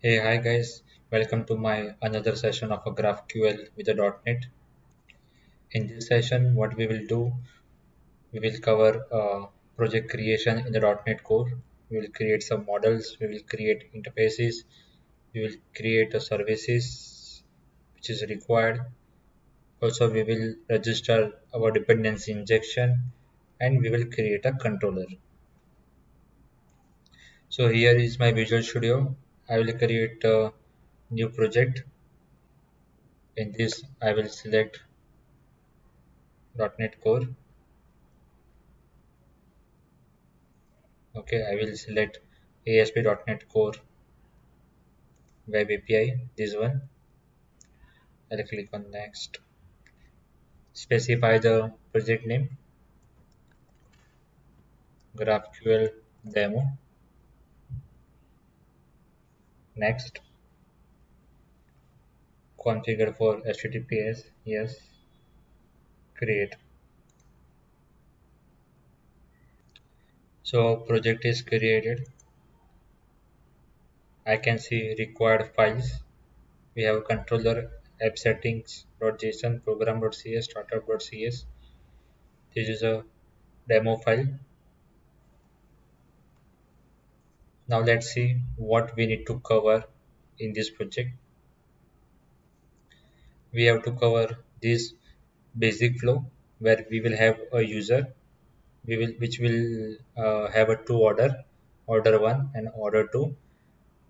Hey, hi guys. Welcome to my another session of a GraphQL with a dotnet. In this session, what we will do, we will cover project creation in the dotnet core. We will create some models. We will create interfaces. We will create a services which is required. Also, we will register our dependency injection, and we will create a controller. So here is my Visual Studio. I will create a new project. In this, I will select .NET Core. Okay, I will select ASP.NET Core Web API, this one. I'll click on next. Specify the project name, GraphQL demo. Next, configure for HTTPS. Yes, create. So project is created. I can see required files. We have controller app settings.json, program.cs, startup.cs. This is a demo file. Now let's see what we need to cover in this project. We have to cover this basic flow where we will have a user which will have a two order 1 and order 2.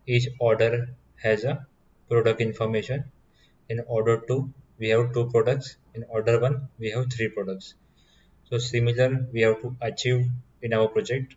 Each order has a product information. In order 2 we have two products. In order 1 we have three products. So similar we have to achieve in our project.